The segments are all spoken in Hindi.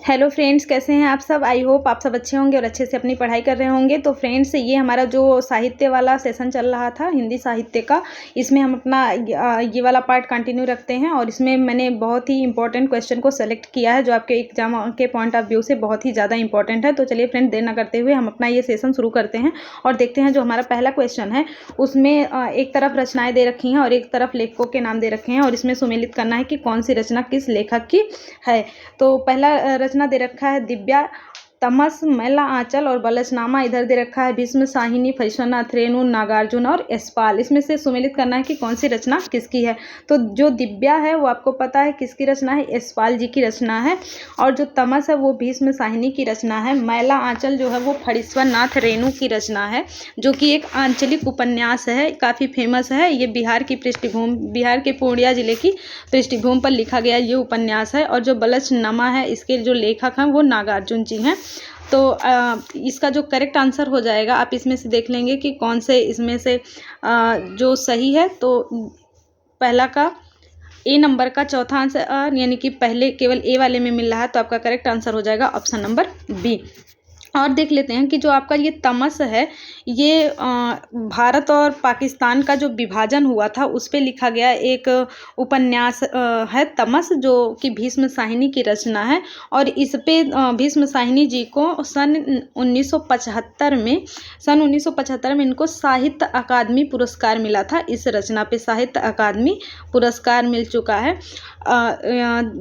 हेलो फ्रेंड्स, कैसे हैं आप सब। आई होप आप सब अच्छे होंगे और अच्छे से अपनी पढ़ाई कर रहे होंगे। तो फ्रेंड्स, ये हमारा जो साहित्य वाला सेशन चल रहा था हिंदी साहित्य का, इसमें हम अपना ये वाला पार्ट कंटिन्यू रखते हैं और इसमें मैंने बहुत ही इंपॉर्टेंट क्वेश्चन को सेलेक्ट किया है जो आपके एग्जाम के पॉइंट ऑफ व्यू से बहुत ही ज़्यादा इंपॉर्टेंट है। तो चलिए फ्रेंड, देर न करते हुए हम अपना ये सेशन शुरू करते हैं और देखते हैं जो हमारा पहला क्वेश्चन है उसमें एक तरफ रचनाएँ दे रखी हैं और एक तरफ लेखकों के नाम दे रखे हैं और इसमें सुमेलित करना है कि कौन सी रचना किस लेखक की है। तो पहला रचना दे रखा है दिव्या, तमस, मैला आंचल और बलसनामा। इधर दे रखा है भीष्म, साहिनी, फैशनाथ, रेणु, नागार्जुन और यशपाल। इसमें से सुमेलित करना है कि कौन सी रचना किसकी है। तो जो दिव्या है वो आपको पता है किसकी रचना है, यशपाल जी की रचना है। और जो तमस है वो भीष्म साहिनी की रचना है। मैला आंचल जो है वो फणीश्वरनाथ रेणु की रचना है, जो कि एक आंचलिक उपन्यास है, काफ़ी फेमस है। ये बिहार के पूर्णिया जिले की पृष्ठभूमि पर लिखा गया ये उपन्यास है। और जो बलसनामा है इसके जो लेखक हैं वो नागार्जुन जी हैं। तो इसका जो करेक्ट आंसर हो जाएगा, आप इसमें से देख लेंगे कि कौन से इसमें से जो सही है। तो पहला का ए नंबर का चौथा आंसर यानी कि पहले केवल ए वाले में मिल रहा है, तो आपका करेक्ट आंसर हो जाएगा ऑप्शन नंबर बी। और देख लेते हैं कि जो आपका ये तमस है ये भारत और पाकिस्तान का जो विभाजन हुआ था उस पे लिखा गया एक उपन्यास है तमस, जो कि भीष्म साहिनी की रचना है। और इस पे भीष्म साहिनी जी को सन 1975 में इनको साहित्य अकादमी पुरस्कार मिला था। इस रचना पे साहित्य अकादमी पुरस्कार मिल चुका है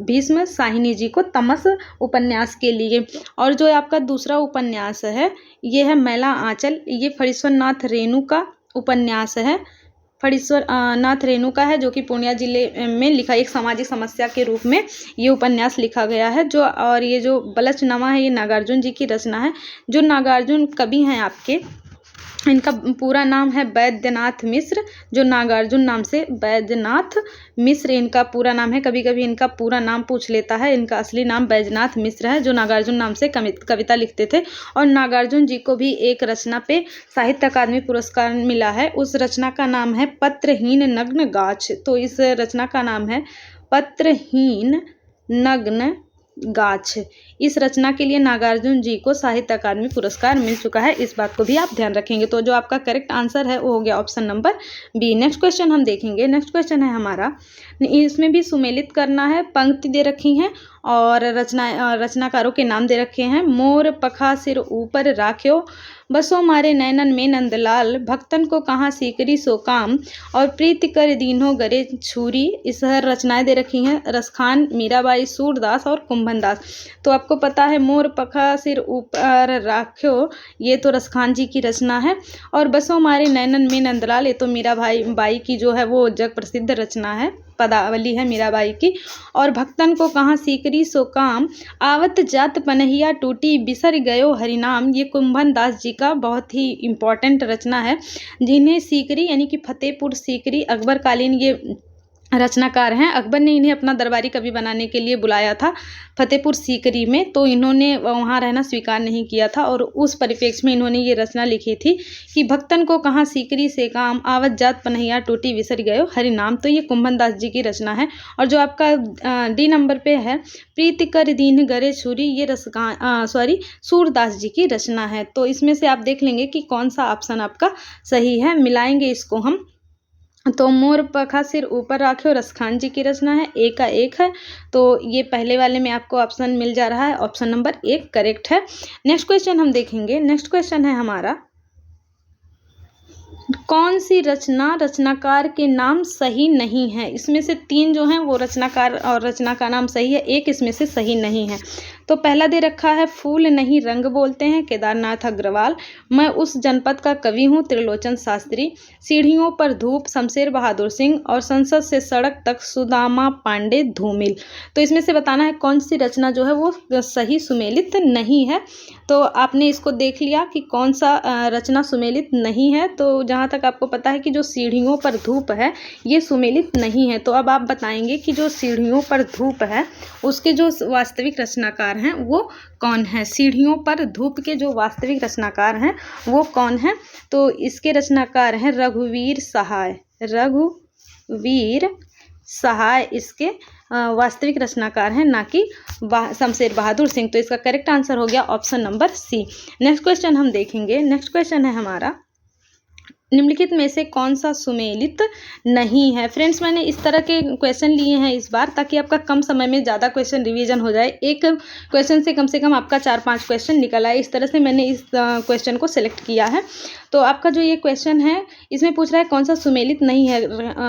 भीष्म साहिनी जी को तमस उपन्यास के लिए। और जो आपका दूसरा उपन्यास है ये है मैला आंचल। ये फणीश्वरनाथ रेणु का उपन्यास है। फणीश्वरनाथ रेणु का है, जो कि पूर्णिया जिले में लिखा, एक सामाजिक समस्या के रूप में ये उपन्यास लिखा गया है। और ये जो बलसनामा है ये नागार्जुन जी की रचना है। जो नागार्जुन कवि हैं आपके, इनका पूरा नाम है बैद्यनाथ मिश्र। जो नागार्जुन नाम से बैद्यनाथ मिश्र इनका पूरा नाम है। कभी कभी इनका पूरा नाम पूछ लेता है। इनका असली नाम बैजनाथ मिश्र है, जो नागार्जुन नाम से कविता लिखते थे। और नागार्जुन जी को भी एक रचना पे साहित्य अकादमी पुरस्कार मिला है। उस रचना का नाम है पत्रहीन नग्न गाछ। तो इस रचना का नाम है पत्रहीन नग्न गाछ। इस रचना के लिए नागार्जुन जी को साहित्य अकादमी पुरस्कार मिल चुका है। इस बात को भी आप ध्यान रखेंगे। तो जो आपका करेक्ट आंसर है वो हो गया option number B. Next question हम देखेंगे। नेक्स्ट क्वेश्चन है हमारा, इसमें भी सुमेलित करना है। पंक्ति दे रखी हैं और रचनाकारों के नाम दे रखे हैं। मोर पखा सिर ऊपर राख्यो, बसो मारे नैनन में नंदलाल, भक्तन को कहाँ सीकरी सो काम, और प्रीति कर दीन्हो गरे छुरी। इस रचनाएं दे रखी हैं रसखान, मीराबाई, सूरदास और कुंभनदास। तो आपको पता है मोर पखा सिर ऊपर राख्यो ये तो रसखान जी की रचना है। और बसो मारे नैनन में नंदलाल ये तो मीराबाई की जो है वो जग प्रसिद्ध रचना है, पदावली है मीराबाई की। और भक्तन को कहाँ सीकरी सो काम, आवत जात पनहिया टूटी, बिसर गयो हरिनाम, ये कुंभनदास जी का बहुत ही इम्पॉर्टेंट रचना है। जिन्हें सीकरी यानी कि फतेहपुर सीकरी अकबरकालीन ये रचनाकार हैं। अकबर ने इन्हें अपना दरबारी कवि बनाने के लिए बुलाया था फतेहपुर सीकरी में, तो इन्होंने वहाँ रहना स्वीकार नहीं किया था। और उस परिप्रेक्ष्य में इन्होंने ये रचना लिखी थी कि भक्तन को कहाँ सीकरी से काम, आवत जात पनहिया टूटी, विसर गयो हरि नाम। तो ये कुंभनदास जी की रचना है। और जो आपका डी नंबर पे है प्रीति कर दीन गरे छुरी, ये सूरदास जी की रचना है। तो इसमें से आप देख लेंगे कि कौन सा ऑप्शन आपका सही है। मिलाएंगे इसको हम। तो मोर पखा सिर ऊपर राखे और रसखान जी की रचना है, ए का एक है। तो ये पहले वाले में आपको ऑप्शन मिल जा रहा है, ऑप्शन नंबर एक करेक्ट है। नेक्स्ट क्वेश्चन हम देखेंगे। नेक्स्ट क्वेश्चन है हमारा, कौन सी रचनाकार के नाम सही नहीं है। इसमें से तीन जो हैं वो रचनाकार और रचना का नाम सही है, एक इसमें से सही नहीं है। तो पहला दे रखा है फूल नहीं रंग बोलते हैं, केदारनाथ अग्रवाल। मैं उस जनपद का कवि हूँ, त्रिलोचन शास्त्री। सीढ़ियों पर धूप, शमशेर बहादुर सिंह। और संसद से सड़क तक, सुदामा पांडे धूमिल। तो इसमें से बताना है कौन सी रचना जो है वो सही सुमेलित नहीं है। तो आपने इसको देख लिया कि कौन सा रचना सुमेलित नहीं है। तो जहाँ तक आपको पता है कि जो सीढ़ियों पर धूप है ये सुमेलित नहीं है। तो अब आप बताएंगे कि जो सीढ़ियों पर धूप है उसके जो वास्तविक रचनाकार हैं वो कौन है। सीढ़ियों पर धूप के जो वास्तविक रचनाकार हैं वो कौन है। तो इसके रचनाकार हैं रघुवीर सहाय। रघुवीर सहाय इसके वास्तविक रचनाकार हैं, ना कि शमशेर बहादुर सिंह। तो इसका करेक्ट आंसर हो गया option number C. Next question हम देखेंगे। नेक्स्ट क्वेश्चन है हमारा, निम्नलिखित में से कौन सा सुमेलित नहीं है। फ्रेंड्स, मैंने इस तरह के क्वेश्चन लिए हैं इस बार, ताकि आपका कम समय में ज़्यादा क्वेश्चन रिवीजन हो जाए। एक क्वेश्चन से कम आपका 4-5 क्वेश्चन निकल आए, इस तरह से मैंने इस क्वेश्चन को सिलेक्ट किया है। तो आपका जो ये क्वेश्चन है, इसमें पूछ रहा है कौन सा सुमेलित नहीं है।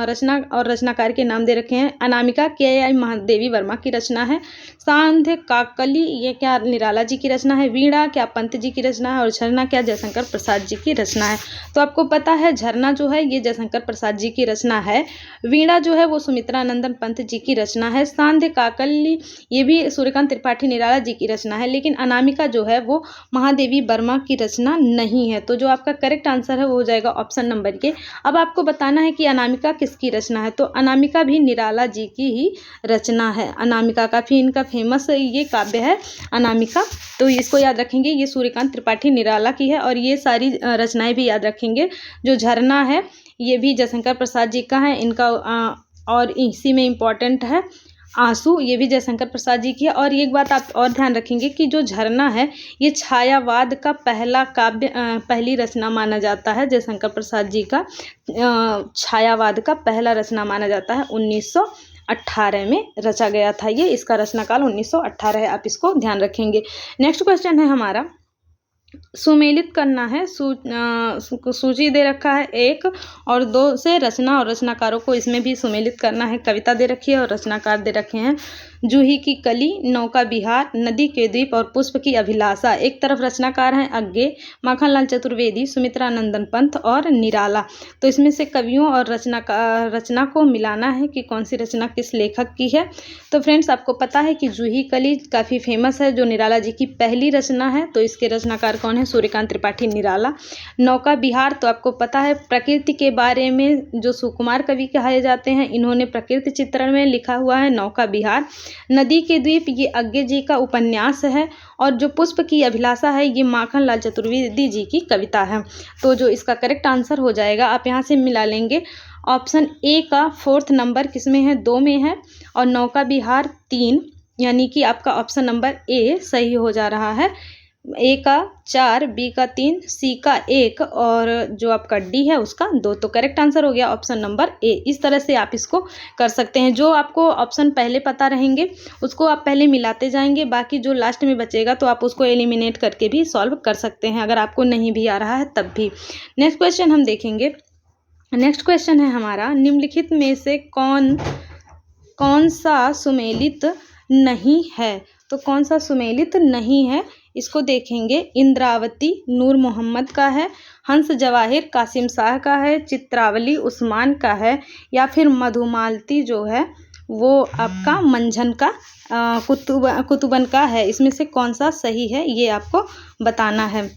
रचना और रचनाकार के नाम दे रखे हैं। अनामिका के महादेवी वर्मा की रचना है। सांध्य काकली ये क्या निराला जी की रचना है। वीणा क्या पंत जी की रचना है। और झरना क्या जयशंकर प्रसाद जी की रचना है। तो आपको पता है झरना जो है ये जयशंकर प्रसाद जी की रचना है। वीणा जो है वो सुमित्रा नंदन पंत जी की रचना है। सांध्य काकली ये भी सूर्यकांत त्रिपाठी निराला जी की रचना है। लेकिन अनामिका जो है वो महादेवी वर्मा की रचना नहीं है। तो जो आपका करेक्ट आंसर है वो हो जाएगा ऑप्शन नंबर के। अब आपको बताना है कि अनामिका किसकी रचना है। तो अनामिका भी निराला जी की ही रचना है। अनामिका काफ़ी इनका फेमस ये काव्य है अनामिका। तो इसको याद रखेंगे, ये सूर्यकांत त्रिपाठी निराला की है। और ये सारी रचनाएं भी याद रखेंगे। जो झरना है ये भी जयशंकर प्रसाद जी का है इनका। और इसी में इम्पॉर्टेंट है आंसू, ये भी जयशंकर प्रसाद जी की है। और एक बात आप और ध्यान रखेंगे कि जो झरना है ये छायावाद का पहला काव्य पहली रचना माना जाता है। जयशंकर प्रसाद जी का छायावाद का पहला रचना माना जाता है। 1918 में रचा गया था ये। इसका रचनाकाल 1918 है, आप इसको ध्यान रखेंगे। नेक्स्ट क्वेश्चन है हमारा, सुमेलित करना है। सूची दे रखा है 1 और 2 से रचना और रचनाकारों को इसमें भी सुमेलित करना है। कविता दे रखी है और रचनाकार दे रखे हैं। जूही की कली, नौका विहार, नदी के द्वीप और पुष्प की अभिलाषा। एक तरफ रचनाकार हैं अज्ञे, माखनलाल चतुर्वेदी, सुमित्रा नंदन पंत और निराला। तो इसमें से कवियों और रचना को मिलाना है कि कौन सी रचना किस लेखक की है। तो फ्रेंड्स, आपको पता है कि जूही कली काफ़ी फेमस है, जो निराला जी की पहली रचना है। तो इसके रचनाकार कौन है? सूर्यकांत त्रिपाठी निराला। नौका विहार तो आपको पता है प्रकृति के बारे में जो सुकुमार कवि कहे जाते हैं, इन्होंने प्रकृति चित्रण में लिखा हुआ है नौका विहार। नदी के द्वीप ये अज्ञे जी का उपन्यास है। और जो पुष्प की अभिलाषा है ये माखनलाल चतुर्वेदी जी की कविता है। तो जो इसका करेक्ट आंसर हो जाएगा, आप यहाँ से मिला लेंगे। ऑप्शन ए का 4th नंबर किसमें है? 2 में है। और नौका विहार 3, यानी कि आपका ऑप्शन नंबर ए सही हो जा रहा है। ए का 4, बी का 3, सी का 1 और जो आपका डी है उसका 2। तो करेक्ट आंसर हो गया ऑप्शन नंबर ए। इस तरह से आप इसको कर सकते हैं। जो आपको ऑप्शन पहले पता रहेंगे उसको आप पहले मिलाते जाएंगे, बाकी जो लास्ट में बचेगा तो आप उसको एलिमिनेट करके भी सॉल्व कर सकते हैं, अगर आपको नहीं भी आ रहा है तब भी। नेक्स्ट क्वेश्चन हम देखेंगे। नेक्स्ट क्वेश्चन है हमारा, निम्नलिखित में से कौन सा सुमेलित नहीं है। तो कौन सा सुमेलित नहीं है इसको देखेंगे। इंद्रावती नूर मोहम्मद का है, हंस जवाहिर कासिम शाह का है, चित्रावली उस्मान का है, या फिर मधुमालती जो है वो आपका मंझन का कुतुबन का है। इसमें से कौन सा सही है ये आपको बताना है,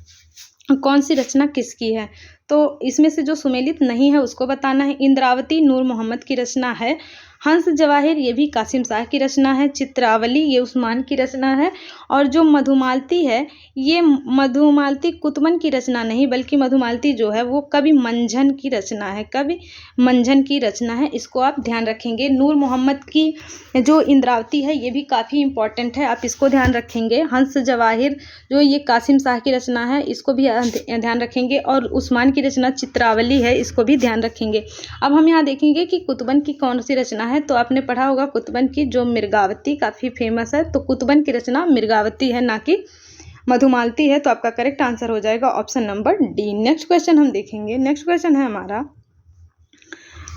कौन सी रचना किसकी है। तो इसमें से जो सुमेलित नहीं है उसको बताना है। इंद्रावती नूर मोहम्मद की रचना है। हंस जवाहिर ये भी कासिम शाह की रचना है। चित्रावली ये उस्मान की रचना है। और जो मधुमालती है ये मधुमालती कुतुबन की रचना नहीं, बल्कि मधुमालती जो है वो कवि मंझन की रचना है। कवि मंझन की रचना है, इसको आप ध्यान रखेंगे। नूर मोहम्मद की जो इंद्रावती है ये भी काफ़ी इंपॉर्टेंट है, आप इसको ध्यान रखेंगे। हंस जवाहिर जो ये कासिम शाह की रचना है, इसको भी ध्यान रखेंगे। और उस्मान की रचना चित्रावली है, इसको भी ध्यान रखेंगे। अब हम यहाँ देखेंगे कि कुतुबन की कौन सी रचना है। तो आपने पढ़ा होगा कुतुबन की जो मृगावती काफ़ी फेमस है। तो कुतुबन की रचना मृगावती है, ना कि मधुमालती है। तो आपका करेक्ट आंसर हो जाएगा option number D. Next question हम देखेंगे। नेक्स्ट क्वेश्चन है हमारा,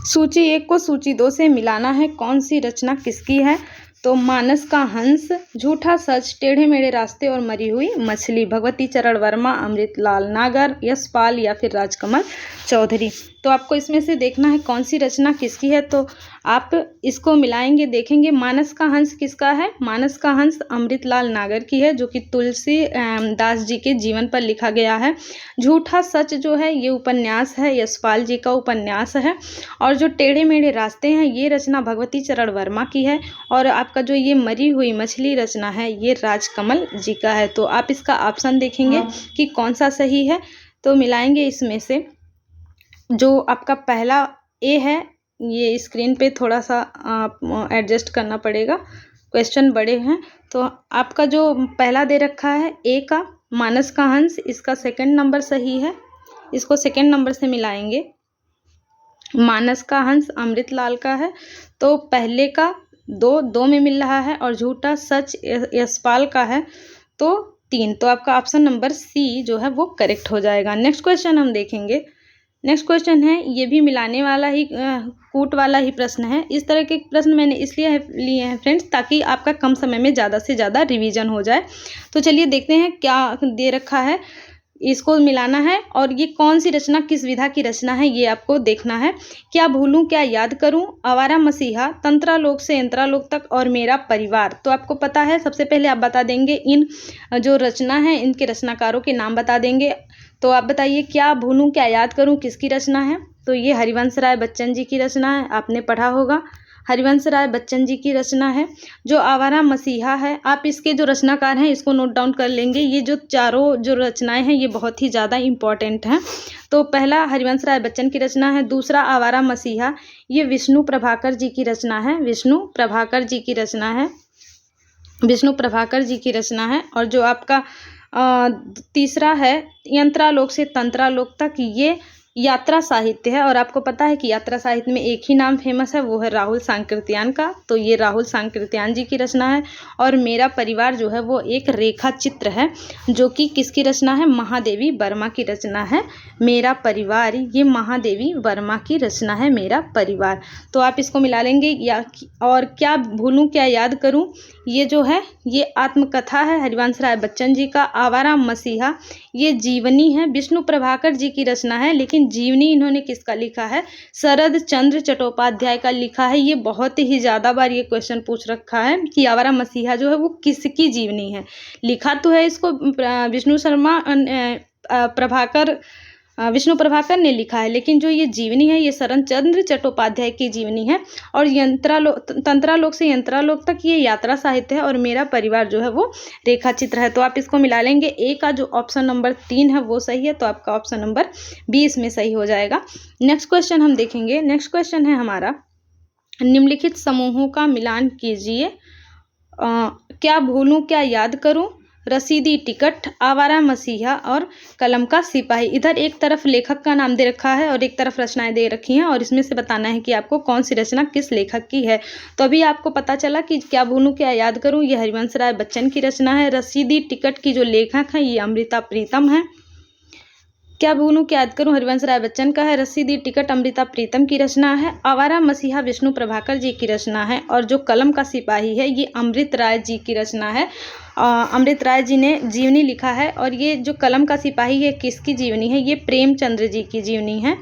सूची 1 को सूची 2 से मिलाना है, कौन सी रचना किसकी है। तो मानस का हंस, झूठा सच, टेढ़े मेढ़े रास्ते और मरी हुई मछली। भगवती चरण वर्मा, अमृतलाल नागर, यशपाल या फिर राजकमल चौधरी। तो आपको इसमें से देखना है कौन सी रचना किसकी है। तो आप इसको मिलाएंगे, देखेंगे मानस का हंस किसका है। मानस का हंस अमृतलाल नागर की है, जो कि तुलसी दास जी के जीवन पर लिखा गया है। झूठा सच जो है ये उपन्यास है, यशपाल जी का उपन्यास है। और जो टेढ़े मेढ़े रास्ते हैं ये रचना भगवती चरण वर्मा की है। और आपका जो ये मरी हुई मछली रचना है ये राजकमल जी का है। तो आप इसका ऑप्शन देखेंगे कि कौन सा सही है। तो मिलाएंगे इसमें से, जो आपका पहला ए है ये स्क्रीन पे थोड़ा सा एडजस्ट करना पड़ेगा, क्वेश्चन बड़े हैं। तो आपका जो पहला दे रखा है ए का मानस का हंस, इसका सेकंड नंबर सही है, इसको सेकंड नंबर से मिलाएंगे। मानस का हंस अमृतलाल का है, तो पहले का दो में मिल रहा है, और झूठा सच यशपाल का है, तो 3। तो आपका ऑप्शन नंबर सी जो है वो करेक्ट हो जाएगा। नेक्स्ट क्वेश्चन हम देखेंगे। नेक्स्ट क्वेश्चन है, ये भी मिलाने वाला ही कूट वाला ही प्रश्न है। इस तरह के प्रश्न मैंने इसलिए लिए हैं फ्रेंड्स, ताकि आपका कम समय में ज़्यादा से ज़्यादा रिवीजन हो जाए। तो चलिए देखते हैं क्या दे रखा है, इसको मिलाना है, और ये कौन सी रचना किस विधा की रचना है ये आपको देखना है। क्या भूलूं क्या याद करूं, आवारा मसीहा, तंत्रालोक से यंत्रालोक तक, और मेरा परिवार। तो आपको पता है, सबसे पहले आप बता देंगे इन जो रचना है इनके रचनाकारों के नाम बता देंगे। तो आप बताइए, क्या भूलूं क्या याद करूं किसकी रचना है। तो ये हरिवंश राय बच्चन जी की रचना है, आपने पढ़ा होगा, हरिवंश राय बच्चन जी की रचना है। जो आवारा मसीहा है, आप इसके जो रचनाकार हैं इसको नोट डाउन कर लेंगे। ये जो चारों जो रचनाएं हैं ये बहुत ही ज़्यादा इम्पॉर्टेंट हैं। तो पहला हरिवंश राय बच्चन की रचना है, दूसरा आवारा मसीहा ये विष्णु प्रभाकर जी की रचना है, विष्णु प्रभाकर जी की रचना है, विष्णु प्रभाकर जी की रचना है। और जो आपका तीसरा है यंत्रालोक से तंत्रालोक तक, ये यात्रा साहित्य है। और आपको पता है कि यात्रा साहित्य में एक ही नाम फेमस है, वो है राहुल सांकृत्यायन का। तो ये राहुल सांकृत्यायन जी की रचना है। और मेरा परिवार जो है वो एक रेखा चित्र है, जो कि किसकी रचना है, महादेवी वर्मा की रचना है। मेरा परिवार ये महादेवी वर्मा की रचना है, मेरा परिवार। तो आप इसको मिला लेंगे। और क्या भूलूं क्या याद करूं, ये जो है ये आत्मकथा है हरिवंश राय बच्चन जी का। आवारा मसीहा ये जीवनी है, विष्णु प्रभाकर जी की रचना है, लेकिन जीवनी इन्होंने किसका लिखा है, शरद चंद्र चट्टोपाध्याय का लिखा है। ये बहुत ही ज़्यादा बार ये क्वेश्चन पूछ रखा है कि आवारा मसीहा जो है वो किसकी जीवनी है। लिखा तो है इसको विष्णु प्रभाकर ने लिखा है, लेकिन जो ये जीवनी है ये शरद चंद्र चट्टोपाध्याय की जीवनी है। और तंत्रालोक से यंत्रालोक तक ये यात्रा साहित्य है, और मेरा परिवार जो है वो रेखा चित्र है। तो आप इसको मिला लेंगे। ए का जो ऑप्शन नंबर 3 है वो सही है, तो आपका ऑप्शन नंबर 20 में सही हो जाएगा। नेक्स्ट क्वेश्चन हम देखेंगे। नेक्स्ट क्वेश्चन है हमारा, निम्नलिखित समूहों का मिलान कीजिए। क्या भूलूं क्या याद करूं, रसीदी टिकट, आवारा मसीहा और कलम का सिपाही। इधर एक तरफ लेखक का नाम दे रखा है और एक तरफ रचनाएं दे रखी हैं, और इसमें से बताना है कि आपको कौन सी रचना किस लेखक की है। तो अभी आपको पता चला कि क्या भूलूं क्या याद करूं ये हरिवंश राय बच्चन की रचना है। रसीदी टिकट की जो लेखक है ये अमृता प्रीतम है। क्या भूलूं क्या याद करूं हरिवंश राय बच्चन का है, रसीदी टिकट अमृता प्रीतम की रचना है। आवारा मसीहा विष्णु प्रभाकर जी की रचना है, और जो कलम का सिपाही है ये अमृत राय जी की रचना है। अमृत राय जी ने जीवनी लिखा है, और ये जो कलम का सिपाही है किसकी जीवनी है, ये प्रेमचंद्र जी की जीवनी है,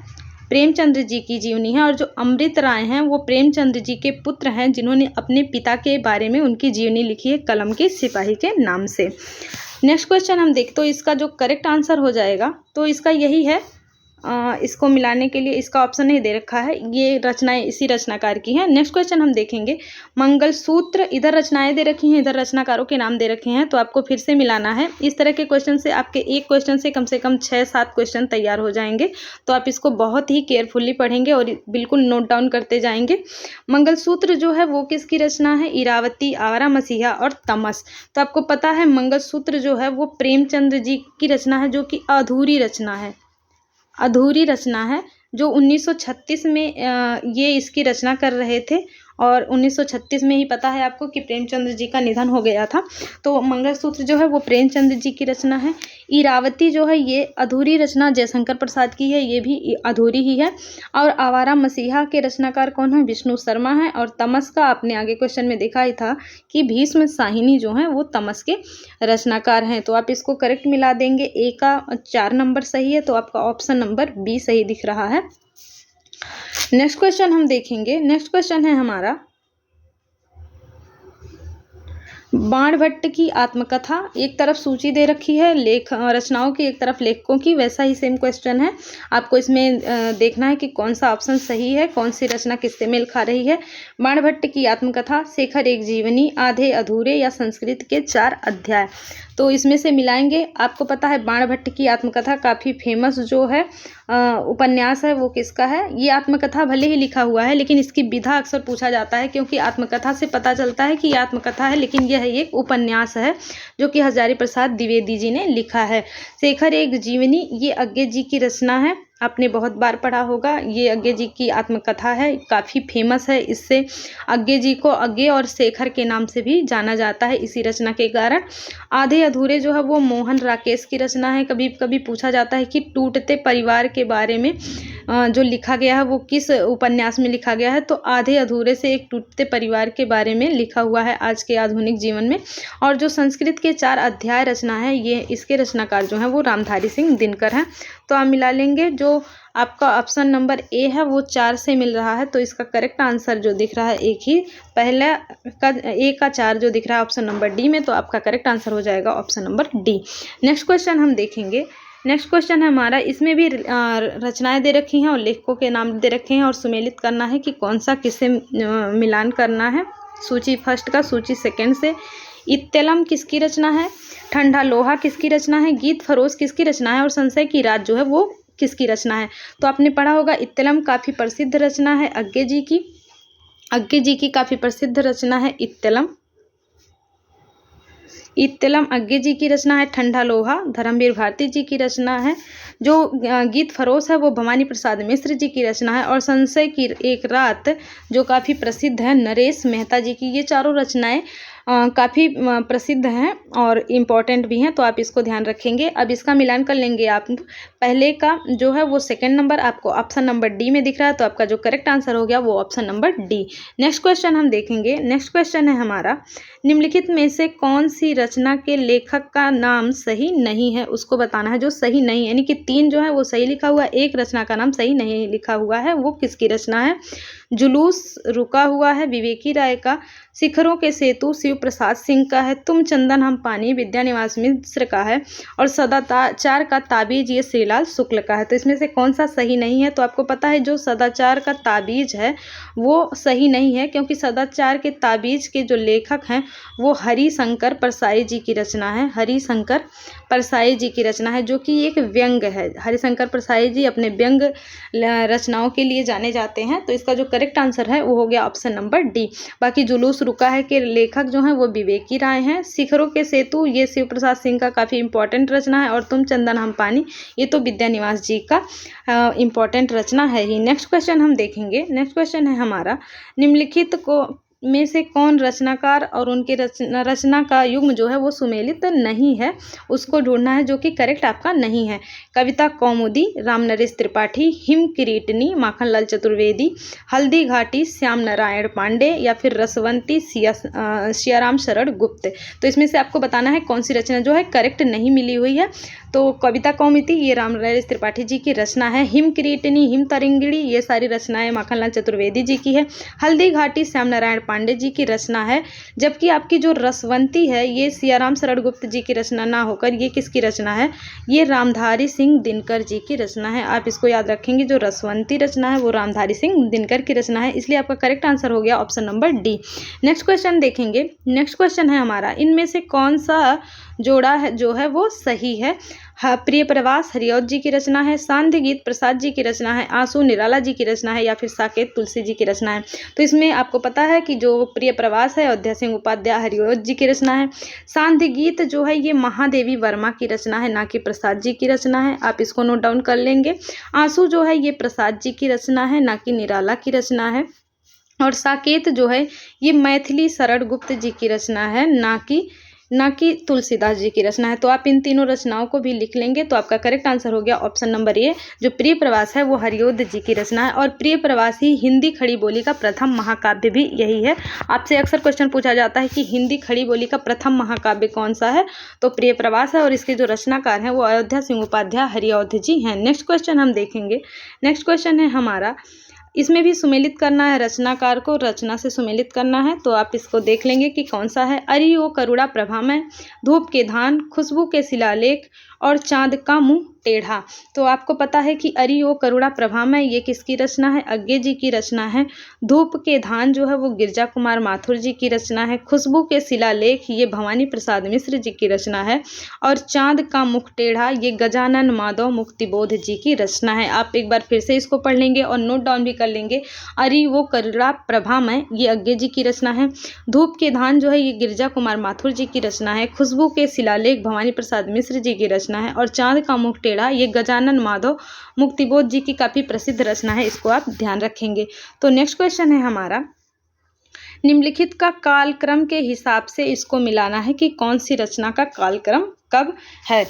प्रेमचंद्र जी की जीवनी है। और जो अमृत राय हैं वो प्रेमचंद्र जी के पुत्र हैं, जिन्होंने अपने पिता के बारे में उनकी जीवनी लिखी है कलम के सिपाही के नाम से। नेक्स्ट क्वेश्चन हम देखते, तो इसका जो करेक्ट आंसर हो जाएगा तो इसका यही है। इसको मिलाने के लिए इसका ऑप्शन नहीं दे रखा है, ये रचनाएं इसी रचनाकार की हैं। नेक्स्ट क्वेश्चन हम देखेंगे, मंगलसूत्र। इधर रचनाएं दे रखी हैं, इधर रचनाकारों के नाम दे रखे हैं, तो आपको फिर से मिलाना है। इस तरह के क्वेश्चन से आपके एक क्वेश्चन से कम 6-7 क्वेश्चन तैयार हो जाएंगे। तो आप इसको बहुत ही केयरफुली पढ़ेंगे और बिल्कुल नोट डाउन करते जाएंगे। मंगलसूत्र जो है वो किसकी रचना है, इरावती, आवारा मसीहा और तमस। तो आपको पता है मंगलसूत्र जो है वो प्रेमचंद्र जी की रचना है, जो कि अधूरी रचना है, अधूरी रचना है, जो 1936 में ये इसकी रचना कर रहे थे। और 1936 में ही पता है आपको कि प्रेमचंद्र जी का निधन हो गया था। तो मंगलसूत्र जो है वो प्रेमचंद्र जी की रचना है। इरावती जो है ये अधूरी रचना जयशंकर प्रसाद की है, ये भी अधूरी ही है। और आवारा मसीहा के रचनाकार कौन है, विष्णु शर्मा है। और तमस का आपने आगे क्वेश्चन में देखा ही था कि भीष्म साहिनी जो हैं वो तमस के रचनाकार हैं। तो आप इसको करेक्ट मिला देंगे। ए का 4 नंबर सही है, तो आपका ऑप्शन नंबर बी सही दिख रहा है। नेक्स्ट क्वेश्चन हम देखेंगे। नेक्स्ट क्वेश्चन है हमारा, बाणभट्ट की आत्मकथा। एक तरफ सूची दे रखी है रचनाओं की, एक तरफ लेखकों की, वैसा ही सेम क्वेश्चन है। आपको इसमें देखना है कि कौन सा ऑप्शन सही है, कौन सी रचना किससे मेल खा रही है। बाणभट्ट की आत्मकथा, शेखर एक जीवनी, आधे अधूरे या संस्कृत के 4 अध्याय। तो इसमें से मिलाएंगे। आपको पता है बाणभट्ट की आत्मकथा काफ़ी फेमस जो है उपन्यास है वो किसका है। ये आत्मकथा भले ही लिखा हुआ है लेकिन इसकी विधा अक्सर पूछा जाता है, क्योंकि आत्मकथा से पता चलता है कि ये आत्मकथा है लेकिन यह एक उपन्यास है जो कि हजारी प्रसाद द्विवेदी जी ने लिखा है। शेखर एक जीवनी, ये अज्ञे जी की रचना है, आपने बहुत बार पढ़ा होगा। ये अज्ञे जी की आत्मकथा है, काफ़ी फेमस है। इससे अज्ञे जी को अज्ञे और शेखर के नाम से भी जाना जाता है इसी रचना के कारण। आधे अधूरे जो है वो मोहन राकेश की रचना है। कभी कभी पूछा जाता है कि टूटते परिवार के बारे में जो लिखा गया है वो किस उपन्यास में लिखा गया है, तो आधे अधूरे से एक टूटते परिवार के बारे में लिखा हुआ है आज के आधुनिक जीवन में। और जो संस्कृत के 4 अध्याय रचना है, ये इसके रचनाकार जो हैं वो रामधारी सिंह दिनकर हैं। तो आप मिला लेंगे। जो आपका ऑप्शन नंबर ए है वो 4 से मिल रहा है, तो इसका करेक्ट आंसर जो दिख रहा है एक ही, पहला का ए का 4 जो दिख रहा है ऑप्शन नंबर डी में, तो आपका करेक्ट आंसर हो जाएगा option number D. Next question हम देखेंगे। नेक्स्ट क्वेश्चन है हमारा, इसमें भी रचनाएं दे रखी हैं और लेखकों के नाम दे रखे हैं और सुमेलित करना है कि कौन सा किससे मिलान करना है। सूची फर्स्ट का, सूची सेकंड से। इत्तलम किसकी रचना है, ठंडा लोहा किसकी रचना है, गीत फरोश किसकी रचना है और संशय की रात जो है वो किसकी रचना है। तो आपने पढ़ा होगा इत्तलम काफ़ी प्रसिद्ध रचना है अज्ञे जी की। अज्ञे जी की काफ़ी प्रसिद्ध रचना है इत्तलम। इत्तलम अज्ञे जी की रचना है। ठंडा लोहा धर्मवीर भारती जी की रचना है। जो गीत फरोश है वो भवानी प्रसाद मिश्र जी की रचना है। और संशय की एक रात जो काफ़ी प्रसिद्ध है नरेश मेहता जी की। ये चारों रचनाएं काफ़ी प्रसिद्ध हैं और इम्पॉर्टेंट भी हैं, तो आप इसको ध्यान रखेंगे। अब इसका मिलान कर लेंगे आप। पहले का जो है वो सेकंड नंबर आपको ऑप्शन नंबर डी में दिख रहा है, तो आपका जो करेक्ट आंसर हो गया वो option number D. Next question हम देखेंगे। नेक्स्ट क्वेश्चन है हमारा, निम्नलिखित में से कौन सी रचना के लेखक का नाम सही नहीं है, उसको बताना है। जो सही नहीं, यानी कि 3 जो है वो सही लिखा हुआ है, एक रचना का नाम सही नहीं लिखा हुआ है, वो किसकी रचना है। जुलूस रुका हुआ है विवेकी राय का। शिखरों के सेतु शिव प्रसाद सिंह का है। तुम चंदन हम पानी विद्यानिवास मिश्र का है। और सदाचार का ताबीज ये श्रीलाल शुक्ल का है। तो इसमें से कौन सा सही नहीं है, तो आपको पता है जो सदाचार का ताबीज है वो सही नहीं है, क्योंकि सदाचार के ताबीज के जो लेखक हैं वो हरिशंकर परसाई जी की रचना है। हरिशंकर परसाई जी की रचना है जो कि एक व्यंग है। हरिशंकर परसाई जी अपने व्यंग रचनाओं के लिए जाने जाते हैं, तो इसका जो करेक्ट आंसर है वो हो गया ऑप्शन नंबर डी। बाकी जुलूस रुका है के लेखक जो हैं वो विवेकी राय हैं। शिखरों के सेतु ये शिव प्रसाद सिंह का काफ़ी इंपॉर्टेंट रचना है। और तुम चंदन हम पानी ये तो विद्यानिवास जी का इंपॉर्टेंट रचना है ही। नेक्स्ट क्वेश्चन हम देखेंगे। नेक्स्ट क्वेश्चन है हमारा, निम्नलिखित को में से कौन रचनाकार और उनके रचना का युग्म जो है वो सुमेलित नहीं है, उसको ढूंढना है, जो कि करेक्ट आपका नहीं है। कविता कौमुदी राम नरेश त्रिपाठी, हिम किरीटनी माखनलाल चतुर्वेदी, हल्दी घाटी श्याम नारायण पांडे, या फिर रसवंती सियाराम शरण गुप्त। तो इसमें से आपको बताना है कौन सी रचना जो है करेक्ट नहीं मिली हुई है। तो कविता कौमुदी ये राम नरेश त्रिपाठी जी की रचना है। हिम किरीटनी हिम तरिंगड़ी ये सारी रचनाएं माखनलाल चतुर्वेदी जी की है। हल्दी घाटी श्याम नारायण पांडे जी की रचना है। जबकि आपकी जो रसवंती है ये सियाराम शरण गुप्त जी की रचना ना होकर ये किसकी रचना है, ये रामधारी सिंह दिनकर जी की रचना है। आप इसको याद रखेंगे, जो रसवंती रचना है वो रामधारी सिंह दिनकर की रचना है, इसलिए आपका करेक्ट आंसर हो गया option number D. Next question देखेंगे। नेक्स्ट क्वेश्चन है हमारा, इनमें से कौन सा जोड़ा है जो है वो सही है। प्रिय प्रवास हरिऔध जी की रचना है, सांध्य गीत प्रसाद जी की रचना है, आंसू निराला जी की रचना है, या फिर साकेत तुलसी जी की रचना है। तो इसमें आपको पता है कि जो प्रिय प्रवास है अयोध्या सिंह उपाध्याय हरिऔध जी की रचना है। सांध्य गीत जो है ये महादेवी वर्मा की रचना है, ना कि प्रसाद जी की रचना है, आप इसको नोट डाउन कर लेंगे। आंसू जो है ये प्रसाद जी की रचना है, ना कि निराला की रचना है। और साकेत जो है ये मैथिली शरण गुप्त जी की रचना है, ना कि तुलसीदास जी की रचना है। तो आप इन तीनों रचनाओं को भी लिख लेंगे, तो आपका करेक्ट आंसर हो गया ऑप्शन नंबर ए। जो प्रिय प्रवास है वो हरिऔध जी की रचना है। और प्रिय प्रवास ही हिंदी खड़ी बोली का प्रथम महाकाव्य भी यही है। आपसे अक्सर क्वेश्चन पूछा जाता है कि हिंदी खड़ी बोली का प्रथम महाकाव्य कौन सा है, तो प्रिय प्रवास है। और इसके जो रचनाकार हैं वो अयोध्या सिंह उपाध्याय हरिऔध जी हैं। नेक्स्ट क्वेश्चन हम देखेंगे। नेक्स्ट क्वेश्चन है हमारा, इसमें भी सुमेलित करना है, रचनाकार को रचना से सुमेलित करना है। तो आप इसको देख लेंगे कि कौन सा है। अरि ओ करुणा प्रभामय, धूप के धान, खुशबू के शिलालेख और चाँद का मुँह टेढ़ा। तो आपको पता है कि अरि ओ करुणा प्रभामय ये किसकी रचना है? अज्ञे जी की रचना है। धूप के धान जो है वो गिरजा कुमार माथुर जी की रचना है। खुशबू के शिलालेख ये भवानी प्रसाद मिश्र जी की रचना है। और चाँद का मुख टेढ़ा ये गजानन माधव मुक्तिबोध जी की रचना है। आप एक बार फिर से इसको पढ़ लेंगे और नोट डाउन भी कर लेंगे। अरि वो करुणा प्रभामय ये अज्ञे जी की रचना है। धूप के धान जो है ये गिरजा कुमार माथुर जी की रचना है। खुशबू के शिलालेख भवानी प्रसाद मिश्र जी की रचना है। और चाँद का मुख टेढ़ा ये गजानन माधव मुक्तिबोध जी की काफ़ी प्रसिद्ध रचना है। इसको आप ध्यान रखेंगे। तो नेक्स्ट क्वेश्चन है हमारा, निम्नलिखित का कालक्रम के हिसाब से इसको मिलाना है कि कौन सी रचना का कालक्रम कब है।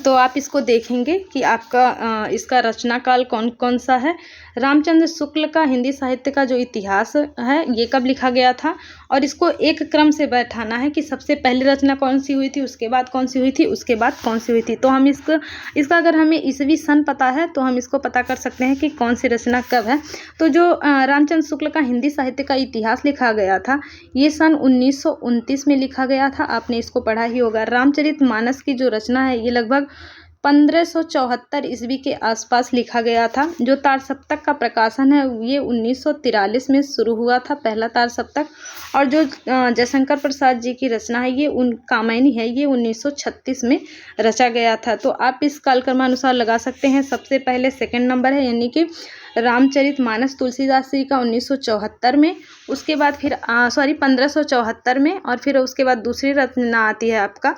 तो आप इसको देखेंगे कि आपका इसका रचना काल कौन कौन सा है। रामचंद्र शुक्ल का हिंदी साहित्य का जो इतिहास है ये कब लिखा गया था, और इसको एक क्रम से बैठाना है कि सबसे पहले रचना कौन सी हुई थी, उसके बाद कौन सी हुई थी, उसके बाद कौन सी हुई थी। तो हम इसका अगर हमें ईसवी सन पता है तो हम इसको पता कर सकते हैं कि कौन सी रचना कब है। तो जो रामचंद्र शुक्ल का हिंदी साहित्य का इतिहास लिखा गया था ये सन 1929 में लिखा गया था। आपने इसको पढ़ा ही होगा। रामचरितमानस की जो रचना है ये लगभग 1574 ईस्वी के आसपास लिखा गया था। जो तार सप्तक का प्रकाशन है ये 1943 में शुरू हुआ था, पहला तार सप्तक। और जो जयशंकर प्रसाद जी की रचना है ये कामायनी है, ये 1936 में रचा गया था। तो आप इस कालक्रमानुसार लगा सकते हैं। सबसे पहले सेकंड नंबर है यानी कि रामचरितमानस तुलसीदास जी का 1974 में, उसके बाद फिर 1574 में, और फिर उसके बाद दूसरी रचना आती है आपका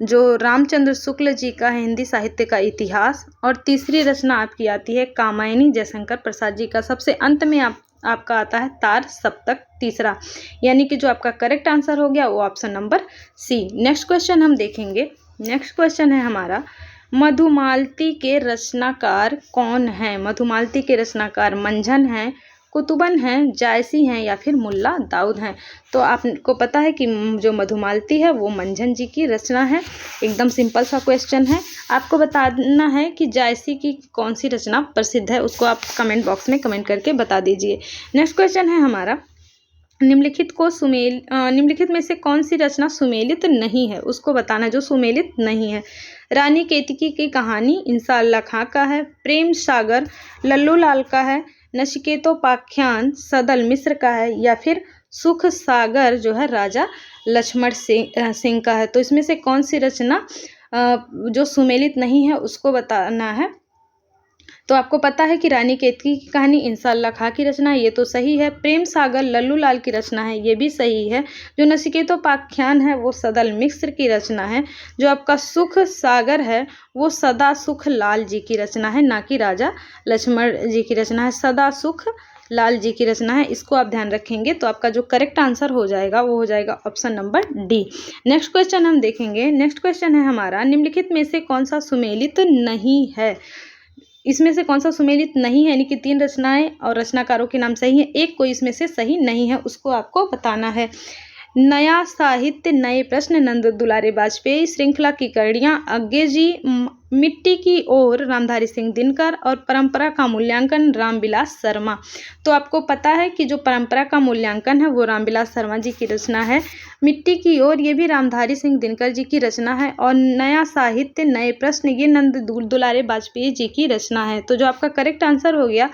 जो रामचंद्र शुक्ल जी का है हिंदी साहित्य का इतिहास, और तीसरी रचना आपकी आती है कामायनी जयशंकर प्रसाद जी का। सबसे अंत में आपका आता है तार सप्तक तीसरा, यानी कि जो आपका करेक्ट आंसर हो गया वो option number C. Next question हम देखेंगे। नेक्स्ट क्वेश्चन है हमारा, मधुमालती के रचनाकार कौन है? मधुमालती के रचनाकार मंझन हैं, कुतुबन हैं, जायसी हैं या फिर मुल्ला दाऊद हैं। तो आपको पता है कि जो मधुमालती है वो मंझन जी की रचना है। एकदम सिंपल सा क्वेश्चन है। आपको बताना है कि जायसी की कौन सी रचना प्रसिद्ध है, उसको आप कमेंट बॉक्स में कमेंट करके बता दीजिए। नेक्स्ट क्वेश्चन है हमारा, निम्नलिखित में से कौन सी रचना सुमेलित नहीं है, उसको बताना जो सुमेलित नहीं है। रानी केतकी की कहानी इंसाअल्लाह खां का है, प्रेम सागर लल्लू लाल का है, नचिकेतोपाख्यान सदल मिश्र का है, या फिर सुख सागर जो है राजा लक्ष्मण सिंह का है। तो इसमें से कौन सी रचना जो सुमेलित नहीं है उसको बताना है। तो आपको पता है कि रानी केतकी की कहानी इंसाअल्लाह खां की रचना है, ये तो सही है। प्रेम सागर लल्लू लाल की रचना है, ये भी सही है। जो नचिकेतोपाख्यान है वो सदल मिश्र की रचना है। जो आपका सुख सागर है वो सदा सुख लाल जी की रचना है, ना कि राजा लक्ष्मण जी की रचना है। सदा सुख लाल जी की रचना है, इसको आप ध्यान रखेंगे। तो आपका जो करेक्ट आंसर हो जाएगा वो हो जाएगा option number D. Next question हम देखेंगे। नेक्स्ट क्वेश्चन है हमारा, निम्नलिखित में से कौन सा सुमेलित नहीं है? इसमें से कौन सा सुमेलित नहीं है, यानी कि 3 रचनाएं और रचनाकारों के नाम सही हैं, एक कोई इसमें से सही नहीं है, उसको आपको बताना है। नया साहित्य नए प्रश्न नंद दुलारे वाजपेयी, श्रृंखला की कड़ियाँ अज्ञे जी, मिट्टी की ओर रामधारी सिंह दिनकर, और परंपरा का मूल्यांकन रामविलास शर्मा। तो आपको पता है कि जो परंपरा का मूल्यांकन है वो रामविलास शर्मा जी की रचना है। मिट्टी की ओर ये भी रामधारी सिंह दिनकर जी की रचना है, और नया साहित्य नए प्रश्न ये नंद दुलारे वाजपेयी जी की रचना है। तो जो आपका करेक्ट आंसर हो गया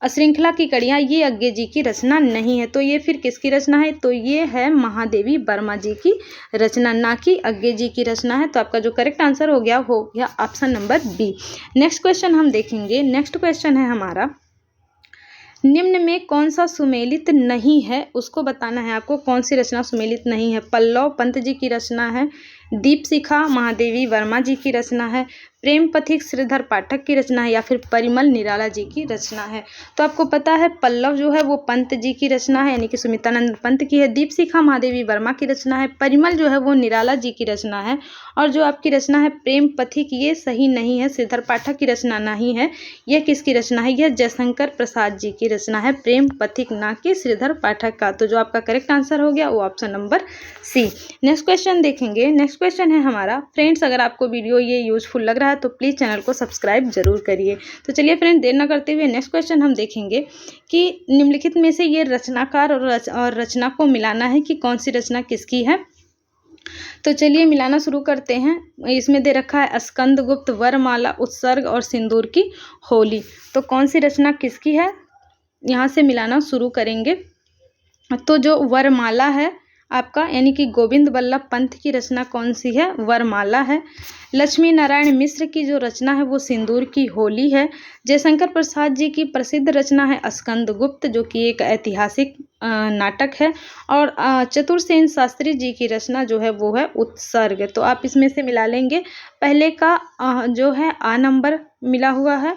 श्रृंखला की कड़ियाँ, ये अज्ञे जी की रचना नहीं है। तो ये फिर किसकी रचना है? तो ये है महादेवी वर्मा जी की रचना, ना कि अज्ञे जी की रचना है। तो आपका जो करेक्ट आंसर हो गया option number B. Next question हम देखेंगे। नेक्स्ट क्वेश्चन है हमारा, निम्न में कौन सा सुमेलित नहीं है, उसको बताना है आपको। कौन सी रचना सुमेलित नहीं है? पल्लव पंत जी की रचना है, दीपशिखा महादेवी वर्मा जी की रचना है, प्रेम पथिक श्रीधर पाठक की रचना है, या फिर परिमल निराला जी की रचना है। तो आपको पता है पल्लव जो है वो पंत जी की रचना है, यानी कि सुमित्रानंद पंत की है। दीपशिखा महादेवी वर्मा की रचना है। परिमल जो है वो निराला जी की रचना है। और जो आपकी रचना है प्रेम पथिक, ये सही नहीं है, श्रीधर पाठक की रचना नहीं है। यह किसकी रचना है? यह जयशंकर प्रसाद जी की रचना है, प्रेम पथिक, ना कि श्रीधर पाठक का। तो जो आपका करेक्ट आंसर हो गया वो option number C. Next question देखेंगे। नेक्स्ट क्वेश्चन है हमारा, फ्रेंड्स अगर आपको वीडियो ये यूजफुल लग रहा है है तो प्लीज़ चैनल को सब्सक्राइब जरूर करिए। तो चलिए फ्रेंड, देर न करते हुए नेक्स्ट क्वेश्चन हम देखेंगे कि निम्नलिखित में से ये रचनाकार और रचना को मिलाना है कि कौन सी रचना किसकी है। तो चलिए मिलाना शुरू करते हैं। इसमें दे रखा है स्कंदगुप्त, वरमाला, उत्सर्ग और सिंदूर की होली। तो कौन सी रचना किसकी है, यहाँ से मिलाना शुरू करेंगे। तो जो वरमाला है आपका, यानी कि गोविंद बल्लभ पंत की रचना कौन सी है, वरमाला है। लक्ष्मी नारायण मिश्र की जो रचना है वो सिंदूर की होली है। जयशंकर प्रसाद जी की प्रसिद्ध रचना है स्कंदगुप्त, जो कि एक ऐतिहासिक नाटक है। और चतुरसेन शास्त्री जी की रचना जो है वो है उत्सर्ग। तो आप इसमें से मिला लेंगे। पहले का जो है आ नंबर मिला हुआ है,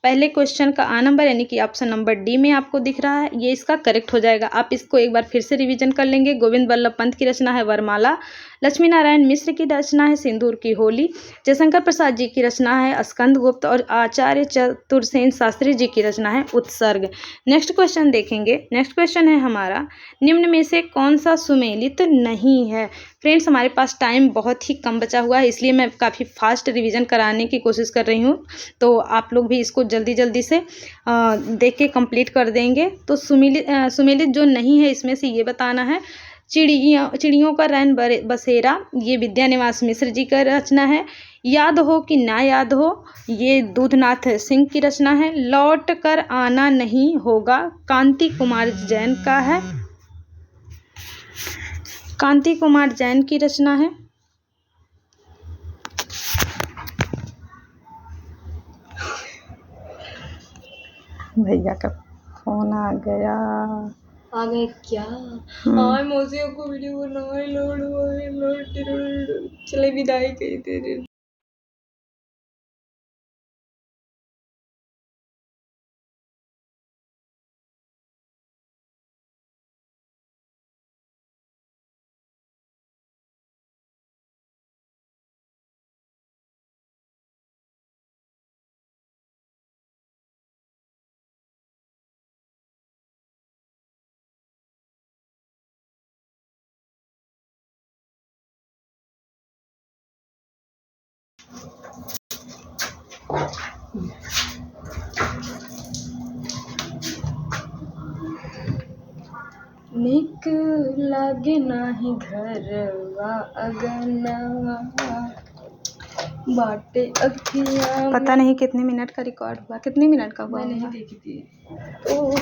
पहले क्वेश्चन का आ नंबर यानी कि ऑप्शन नंबर डी में आपको दिख रहा है, ये इसका करेक्ट हो जाएगा। आप इसको एक बार फिर से रिवीजन कर लेंगे। गोविंद बल्लभ पंत की रचना है वरमाला, लक्ष्मी नारायण मिश्र की रचना है सिंदूर की होली, जयशंकर प्रसाद जी की रचना है स्कंदगुप्त और आचार्य चतुरसेन शास्त्री जी की रचना है उत्सर्ग। नेक्स्ट क्वेश्चन देखेंगे। नेक्स्ट क्वेश्चन है हमारा, निम्न में से कौन सा सुमेलित नहीं है। फ्रेंड्स, हमारे पास टाइम बहुत ही कम बचा हुआ है, इसलिए मैं काफ़ी फास्ट रिवीजन कराने की कोशिश कर रही हूँ। तो आप लोग भी इसको जल्दी जल्दी से देख के कंप्लीट कर देंगे। तो सुमेलित जो नहीं है इसमें से ये बताना है। चिड़ियों का रैन बसेरा, ये विद्यानिवास मिश्र जी का रचना है। याद हो कि ना याद हो, ये दूधनाथ सिंह की रचना है। लौट कर आना नहीं होगा, कांति कुमार जैन का है, कांति कुमार जैन की रचना है। भैया का फोन आ गया। आ गए क्या? हाँ, मौसियों को वीडियो बनाए, लोड चले विदाई कही तेरे। निक लागे नाही घरवा अगनवा, बाटे अखियाँ। पता नहीं कितने मिनट का रिकॉर्ड हुआ, कितने मिनट का हुआ? मैं नहीं देखी थी। ओ